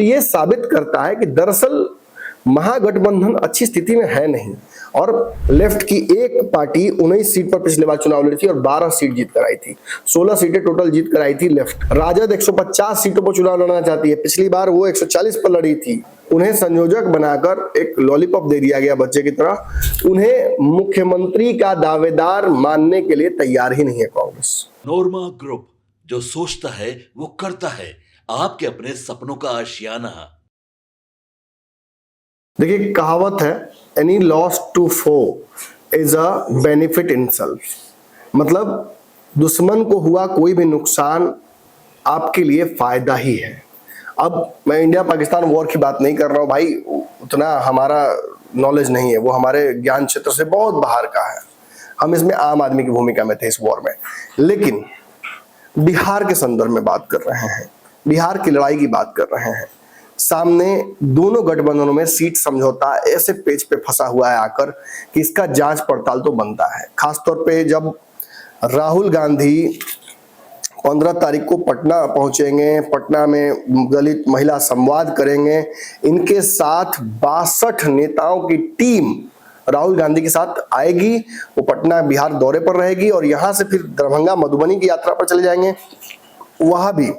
तो ये साबित करता है कि दरअसल महागठबंधन अच्छी स्थिति में है नहीं। और लेफ्ट की एक पार्टी 19 सीट पर पिछले बार चुनाव लड़ी थी और 12 सीट जीत कर आई थी। 16 सीटें टोटल जीत कर आई थी लेफ्ट। राजद 150 सीटों पर चुनाव लड़ना चाहती है, पिछली बार वो 140 पर लड़ी थी। उन्हें संयोजक बनाकर एक लॉलीपॉप दे दिया गया बच्चे की तरह। उन्हें मुख्यमंत्री का दावेदार मानने के लिए तैयार ही नहीं है कांग्रेस। नोरमा ग्रुप, जो सोचता है वो करता है, आपके अपने सपनों का आशियाना। देखिए, कहावत है, any loss to foe is a benefit in self. मतलब दुश्मन को हुआ कोई भी नुकसान आपके लिए फायदा ही है। अब मैं इंडिया पाकिस्तान वॉर की बात नहीं कर रहा हूं भाई, उतना हमारा नॉलेज नहीं है, वो हमारे ज्ञान क्षेत्र से बहुत बाहर का है। हम इसमें आम आदमी की भूमिका में थे इस वॉर में। लेकिन बिहार के संदर्भ में बात कर रहे हैं, बिहार की लड़ाई की बात कर रहे हैं। सामने दोनों गठबंधनों में सीट समझौता ऐसे पेज पे फंसा हुआ है आकर कि इसका जांच पड़ताल तो बनता है। खासतौर पे जब राहुल गांधी 15 तारीख को पटना पहुंचेंगे, पटना में दलित महिला संवाद करेंगे, इनके साथ 62 नेताओं की टीम राहुल गांधी के साथ आएगी। वो पटना बिहार दौरे पर रहेगी और यहां से फिर दरभंगा मधुबनी की यात्रा पर चले जाएंगे। वहां भी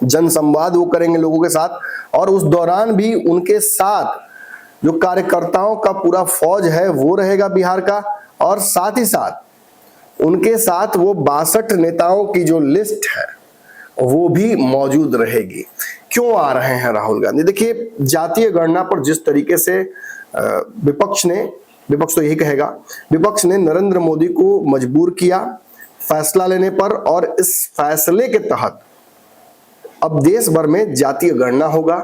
जनसंवाद वो करेंगे लोगों के साथ, और उस दौरान भी उनके साथ जो कार्यकर्ताओं का पूरा फौज है वो रहेगा बिहार का, और साथ ही साथ उनके साथ वो 62 नेताओं की जो लिस्ट है वो भी मौजूद रहेगी। क्यों आ रहे हैं राहुल गांधी? देखिए, जातीय गणना पर जिस तरीके से विपक्ष तो यही कहेगा, विपक्ष ने नरेंद्र मोदी को मजबूर किया फैसला लेने पर, और इस फैसले के तहत अब देश भर में जातीय गणना होगा।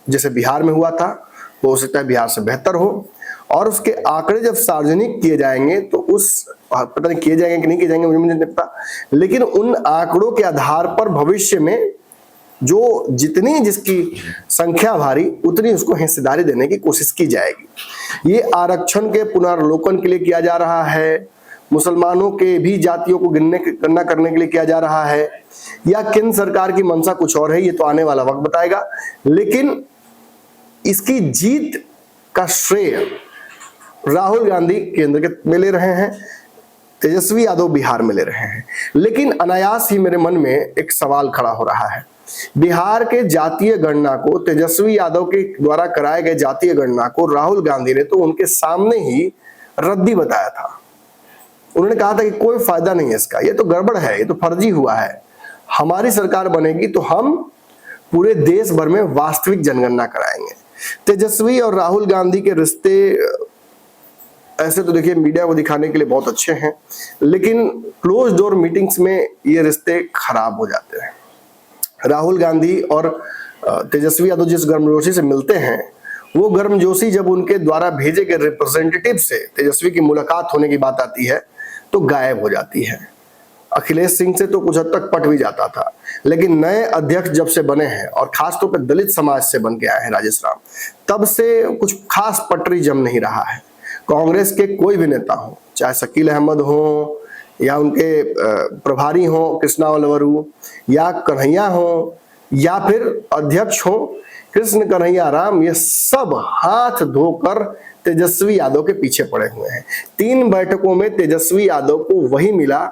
जैसे बिहार में हुआ था, वो हो सकता है बिहार से बेहतर हो, और उसके आंकड़े जब सार्वजनिक किए जाएंगे तो पता नहीं किए जाएंगे कि नहीं किए जाएंगे, मुझे नहीं पता, लेकिन उन आंकड़ों के आधार पर भविष्य में जो जितनी जिसकी संख्या भारी उतनी उसको हिस्सेदारी देने की कोशिश की जाएगी। ये आरक्षण के पुनर्लोकन के लिए किया जा रहा है, मुसलमानों के भी जातियों को गणना करने के लिए किया जा रहा है, या केंद्र सरकार की मंशा कुछ और है, ये तो आने वाला वक्त बताएगा। लेकिन इसकी जीत का श्रेय राहुल गांधी केंद्र के में ले रहे हैं, तेजस्वी यादव बिहार में ले रहे हैं। लेकिन अनायास ही मेरे मन में एक सवाल खड़ा हो रहा है, बिहार के जातीय गणना को, तेजस्वी यादव के द्वारा कराए गए जातीय गणना को राहुल गांधी ने तो उनके सामने ही रद्दी बताया था। उन्होंने कहा था कि कोई फायदा नहीं है इसका, ये तो गड़बड़ है, ये तो फर्जी हुआ है, हमारी सरकार बनेगी तो हम पूरे देश भर में वास्तविक जनगणना कराएंगे। तेजस्वी और राहुल गांधी के रिश्ते ऐसे तो देखिए मीडिया को दिखाने के लिए बहुत अच्छे हैं, लेकिन क्लोज डोर मीटिंग्स में ये रिश्ते खराब हो जाते हैं। राहुल गांधी और तेजस्वी यादव जिस गर्मजोशी से मिलते हैं, वो गर्मजोशी जब उनके द्वारा भेजे गए रिप्रेजेंटेटिव से तेजस्वी की मुलाकात होने की बात आती है तो गायब हो जाती है। अखिलेश सिंह से तो कुछ हद तक पट भी जाता था, लेकिन नए अध्यक्ष जब से बने हैं और खासतौर पर दलित समाज से बन के आए हैं राजेश राम, तब से कुछ खास पटरी जम नहीं रहा है। कांग्रेस के कोई भी नेता हो, चाहे शकील अहमद हो या उनके प्रभारी हो कृष्णा वलवरू, या कन्हैया हो, या फिर अध्यक्ष हो कृष्ण कन्हैया राम, ये सब हाथ धोकर तेजस्वी यादव के पीछे पड़े हुए हैं। 3 बैठकों में तेजस्वी यादव को वही मिला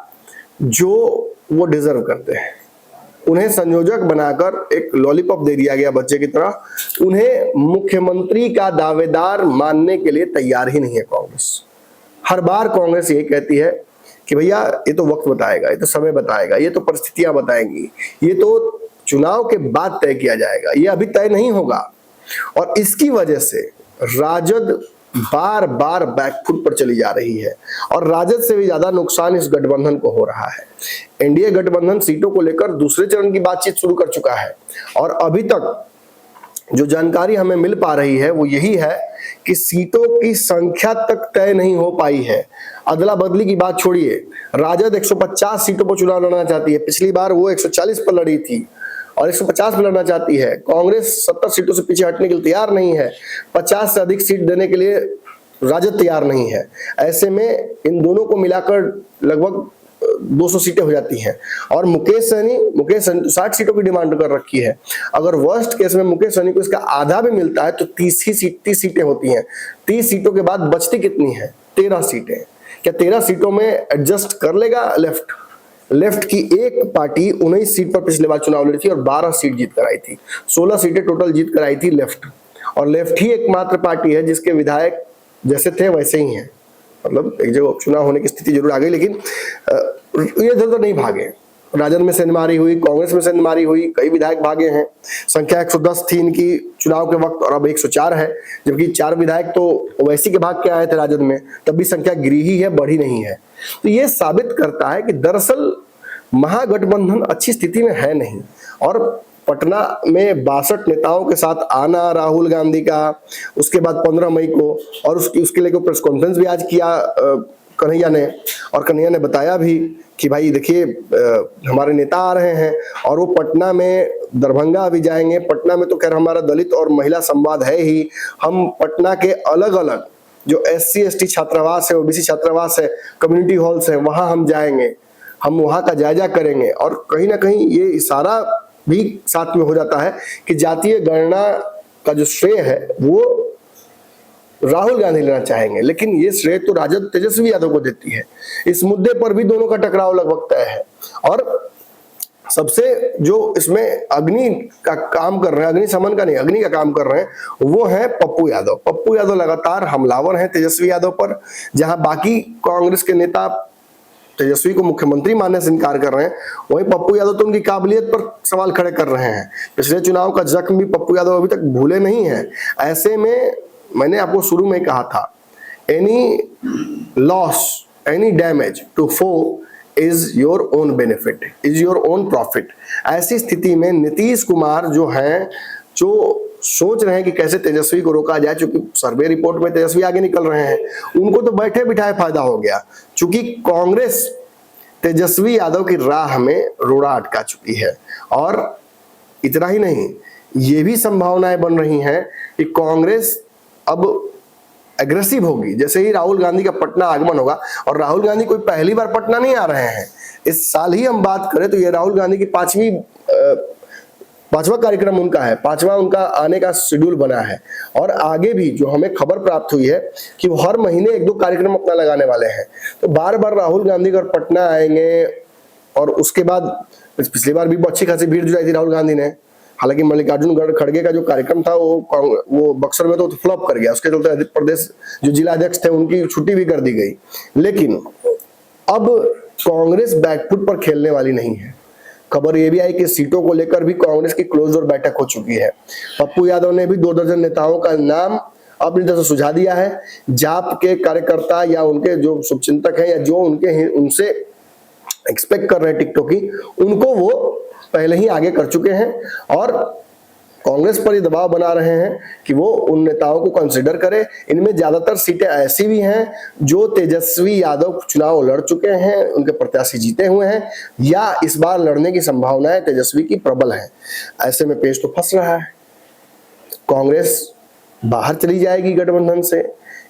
जो वो डिजर्व करते हैं। उन्हें संयोजक बनाकर एक लॉलीपॉप दे दिया गया बच्चे की तरह। उन्हें मुख्यमंत्री का दावेदार मानने के लिए तैयार ही नहीं है कांग्रेस। हर बार कांग्रेस यही कहती है कि भैया ये तो वक्त बताएगा, ये तो समय बताएगा, ये तो परिस्थितियां बताएंगी, ये तो चुनाव के बाद तय किया जाएगा, ये अभी तय नहीं होगा। और इसकी वजह से राजद बार बार बैकफुट पर चली जा रही है, और राजद से भी ज्यादा नुकसान इस गठबंधन को हो रहा है। एनडीए गठबंधन सीटों को लेकर दूसरे चरण की बातचीत शुरू कर चुका है, और अभी तक जो जानकारी हमें मिल पा रही है वो यही है कि सीटों की संख्या तक तय नहीं हो पाई है। अदला बदली की बात छोड़िए, राजद 150 सीटों पर चुनाव लड़ना चाहती है, पिछली बार वो 140 पर लड़ी थी और 150 पर लड़ना चाहती है। कांग्रेस 70 सीटों से पीछे हटने के लिए तैयार नहीं है, 50 से अधिक सीट देने के लिए राजद तैयार नहीं है। ऐसे में इन दोनों को मिलाकर लगभग 200 सीटें हो जाती हैं। और मुकेश सहनी तो 60 सीटों की डिमांड कर रखी है। अगर वर्स्ट केस में मुकेश सहनी को इसका आधा भी मिलता है तो 30 सीटें होती हैं। 30 सीटों के बाद बचती कितनी है? 13 सीटें। क्या 13 सीटों में एडजस्ट कर लेगा लेफ्ट की एक पार्टी 19 सीट पर पिछले बार चुनाव लड़ी थी और 12 सीट जीत कर आई थी। 16 सीटें टोटल जीत कर आई थी लेफ्ट। और लेफ्ट ही एकमात्र पार्टी है जिसके विधायक जैसे थे वैसे ही हैं। मतलब एक जगह चुनाव होने की स्थिति जरूर आ गई, लेकिन ये इधर उधर नहीं भागे। राजद में सेंधमारी हुई, कांग्रेस में सेंधमारी हुई, कई विधायक भागे हैं। संख्या 110 थी इनकी चुनाव के वक्त और अब 104 है, जबकि 4 विधायक तो ओवैसी के भाग के आए थे राजद में, तब भी संख्या गिरी ही है, बढ़ी नहीं है। तो ये साबित करता है कि दरअसल महागठबंधन अच्छी स्थिति में है नहीं। और पटना में 62 नेताओं के साथ आना राहुल गांधी का, उसके बाद 15 मई को, और उसके लिए प्रेस कॉन्फ्रेंस भी आज किया कन्हैया ने, और कन्हैया ने बताया भी कि भाई देखिए हमारे नेता आ रहे हैं। और वो पटना में, दरभंगा भी जाएंगे। पटना में तो खैर हमारा दलित और महिला संवाद है ही। हम पटना के अलग अलग जो SC ST छात्रावास है, OBC छात्रावास है, कम्युनिटी हॉल्स है, वहां हम जाएंगे, हम वहां का जायजा करेंगे। और कहीं ना कहीं ये इशारा भी साथ में हो जाता है कि जातीय गणना का जो श्रेय है वो राहुल गांधी लेना चाहेंगे, लेकिन ये श्रेय तो राजद तेजस्वी यादव को देती है। इस मुद्दे पर भी दोनों का टकराव लगभग तय है। और सबसे जो इसमें अग्नि का काम कर रहे हैं, अग्निशमन का नहीं, अग्नि का काम कर रहे हैं, वो है पप्पू यादव। पप्पू यादव लगातार हमलावर हैं तेजस्वी यादव पर। जहां बाकी कांग्रेस के नेता तेजस्वी को मुख्यमंत्री मानने से इनकार कर रहे हैं, वहीं पप्पू यादव तो उनकी काबिलियत पर सवाल खड़े कर रहे हैं। पिछले चुनाव का जख्म भी पप्पू यादव अभी तक भूले नहीं है। ऐसे में मैंने आपको शुरू में कहा था, any loss, any damage to foe is your own benefit, is your own profit. ऐसी स्थिति में नीतीश कुमार जो हैं, जो सोच रहे हैं कि कैसे तेजस्वी को रोका जाए, क्योंकि सर्वे रिपोर्ट में तेजस्वी आगे निकल रहे हैं, उनको तो बैठे बिठाए फायदा हो गया। क्योंकि कांग्रेस तेजस्वी यादव की राह में रोड़ा अटका चुकी है। और इतना ही नहीं, ये भी संभावनाएं बन रही हैं कि कांग्रेस अब एग्रेसिव होगी। जैसे ही राहुल गांधी का पटना आगमन होगा, और राहुल गांधी कोई पहली बार पटना नहीं आ रहे हैं, इस साल ही हम बात करें तो ये राहुल गांधी की पांचवा कार्यक्रम उनका है, 5वां उनका आने का शेड्यूल बना है। और आगे भी जो हमें खबर प्राप्त हुई है कि वो हर महीने 1-2 कार्यक्रम अपना लगाने वाले हैं। तो बार बार राहुल गांधी अगर पटना आएंगे, और उसके बाद पिछली बार भी अच्छी खासी भीड़ जुटाई थी राहुल गांधी ने। हालांकि मल्लिकार्जुन खड़गे का जो कार्यक्रम था वो बक्सर में तो फ्लॉप कर गया। उसके चलते आंध्र प्रदेश जो जिला अध्यक्ष थे उनकी छुट्टी भी कर दी गई। लेकिन अब कांग्रेस बैकफुट पर खेलने वाली नहीं है। खबर ये भी आई कि सीटों को लेकर भी कांग्रेस की क्लोज डोर बैठक हो चुकी है। पप्पू यादव ने भी 2 दर्जन नेताओं का नाम अपनी तरफ से सुझा दिया है। जाप के कार्यकर्ता या उनके जो शुभचिंतक हैं, या जो उनसे एक्सपेक्ट कर रहे हैं टिकटों की, उनको वो पहले ही आगे कर चुके हैं। और कांग्रेस पर ये दबाव बना रहे हैं कि वो उन नेताओं को कंसिडर करे। इनमें ज्यादातर सीटें ऐसी भी हैं जो तेजस्वी यादव चुनाव लड़ चुके हैं, उनके प्रत्याशी जीते हुए हैं, या इस बार लड़ने की संभावनाएं तेजस्वी की प्रबल हैं। ऐसे में पेच तो फंस रहा है। कांग्रेस बाहर चली जाएगी गठबंधन से,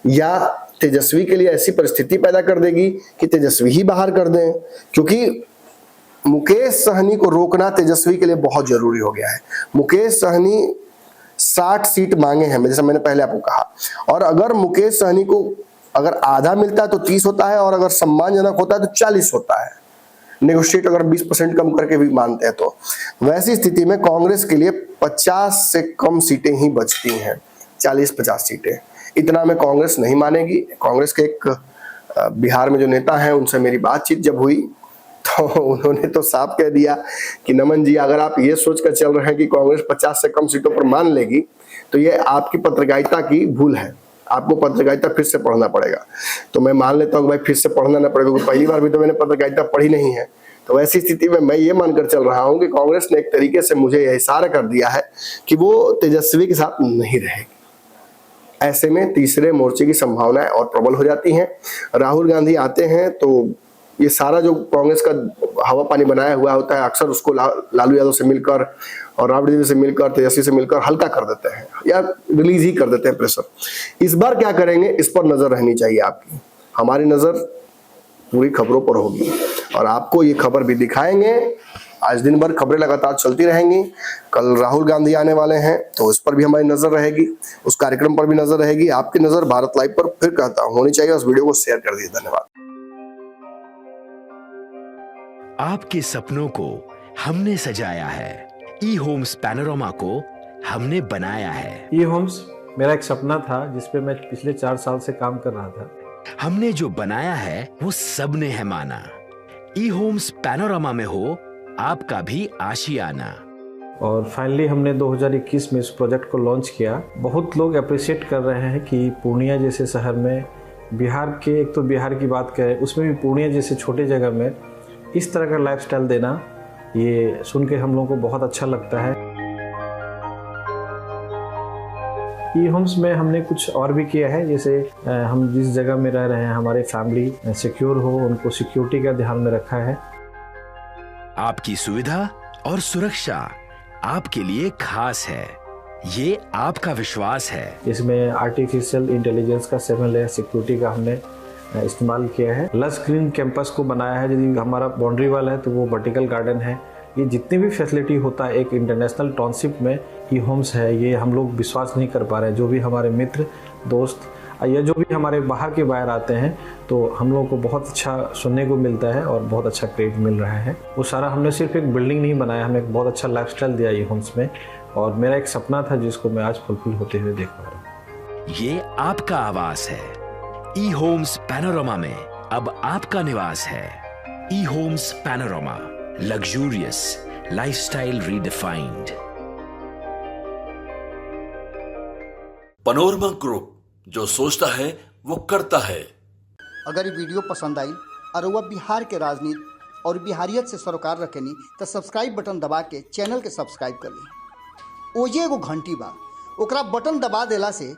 या तेजस्वी के लिए ऐसी परिस्थिति पैदा कर देगी कि तेजस्वी ही बाहर कर दें। क्योंकि मुकेश सहनी को रोकना तेजस्वी के लिए बहुत जरूरी हो गया है। मुकेश सहनी 60 सीट मांगे हैं, जैसे मैंने पहले आपको कहा। और अगर मुकेश सहनी को अगर आधा मिलता है तो 30 होता है, और अगर सम्मानजनक होता है तो 40 होता है। नेगोशिएट अगर 20% कम करके भी मानते हैं तो। वैसी स्थिति में कांग्रेस के लिए 50 से कम सीटें ही बचती हैं, 40-50 सीटें। इतना में कांग्रेस नहीं मानेगी। कांग्रेस के एक बिहार में जो नेता हैं, उनसे मेरी बातचीत जब हुई तो उन्होंने तो साफ कह दिया कि नमन जी, अगर आप ये सोचकर चल रहे हैं कि कांग्रेस 50 से कम सीटों पर मान लेगी, तो ये आपकी पत्रकारिता की भूल है। आपको पत्रकारिता फिर से पढ़ना पड़ेगा। तो मैं मान लेता हूँ भाई फिर से पढ़ना ना पड़ेगा, क्योंकि पहली बार भी तो मैंने पत्रकारिता पढ़ी नहीं है। तो ऐसी स्थिति में मैं ये मानकर चल रहा हूँ कि कांग्रेस ने एक तरीके से मुझे यह इशारा कर दिया है कि वो तेजस्वी के साथ नहीं रहेगी। ऐसे में तीसरे मोर्चे की संभावनाएं और प्रबल हो जाती हैं। राहुल गांधी आते हैं तो ये सारा जो कांग्रेस का हवा पानी बनाया हुआ होता है, अक्सर उसको लालू यादव से मिलकर और राबड़ी देवी से मिलकर, तेजस्वी से मिलकर हल्का कर देते हैं, या रिलीज ही कर देते हैं प्रेशर। इस बार क्या करेंगे, इस पर नजर रहनी चाहिए आपकी। हमारी नजर पूरी खबरों पर होगी। और आपको ये खबर भी दिखाएंगे। आज दिन भर खबरें लगातार चलती रहेंगी। कल राहुल गांधी आने वाले हैं तो उस पर भी हमारी नजर रहेगी, उस कार्यक्रम पर भी नजर रहेगी। आपकी नजर भारत लाइव पर फिर कहता हूं होनी चाहिए। उस वीडियो को शेयर कर दीजिए। धन्यवाद। आपके सपनों को हमने सजाया है, ई होम्स पैनोरमा को हमने बनाया है। ई होम्स मेरा एक सपना था जिस पे मैं पिछले 4 साल से काम कर रहा था। हमने जो बनाया है वो सबने है माना। ई होम्स पैनोरमा में हो आपका भी आशियाना। और फाइनली हमने 2021 में इस प्रोजेक्ट को लॉन्च किया। बहुत लोग अप्रिशिएट कर रहे हैं कि पूर्णिया जैसे शहर में, बिहार के, एक तो बिहार की बात करें उसमें भी पूर्णिया जैसे छोटे जगह में इस तरह का लाइफस्टाइल देना, ये सुन के हम लोगों को बहुत अच्छा लगता है। ई होम्स में हमने कुछ और भी किया है, जैसे हम जिस जगह में रह रहे हैं हमारे फैमिली सिक्योर हो, उनको सिक्योरिटी का ध्यान में रखा है। आपकी सुविधा और सुरक्षा आपके लिए खास है, ये आपका विश्वास है। इसमें आर्टिफिशियल इंटेलिजेंस का 7 लेयर सिक्योरिटी का हमने इस्तेमाल किया है। लस ग्रीन कैंपस को बनाया है। यदि हमारा बाउंड्री वाल है तो वो वर्टिकल गार्डन है। ये जितनी भी फैसिलिटी होता है एक इंटरनेशनल टाउनशिप में ई होम्स है, ये हम लोग विश्वास नहीं कर पा रहे हैं। जो भी हमारे मित्र दोस्त या जो भी हमारे बाहर के बाहर आते हैं तो हम लोगों को बहुत अच्छा सुनने को मिलता है और बहुत अच्छा क्रेडिट मिल रहा है। वो सारा हमने सिर्फ एक बिल्डिंग नहीं बनाया, हमें एक बहुत अच्छा लाइफस्टाइल दिया ई होम्स में, और मेरा एक सपना था जिसको मैं आज फुलफिल होते हुए देख पा रहा हूँ। ये आपका आवास है। ई होम्स पैनोरमा में अब आपका निवास है। E homes panorama, luxurious lifestyle redefined. Panorama group, जो सोचता है वो करता है। अगर ये वीडियो पसंद आई और वह बिहार के राजनीति और बिहारियत से सरोकार रखेनी तो सब्सक्राइब बटन दबा के चैनल के सब्सक्राइब कर ली। ओजे एगो घंटी बा, ओकरा बटन दबा देला से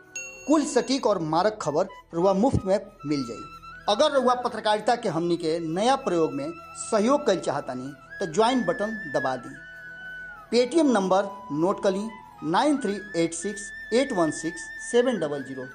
कुल सटीक और मारक खबर रुआ मुफ्त में मिल जाई। अगर रुआ पत्रकारिता के हमनी के नया प्रयोग में सहयोग कर चाहतानी तो ज्वाइन बटन दबा दी। पेटीएम नंबर नोट कर ली 9386 816 700।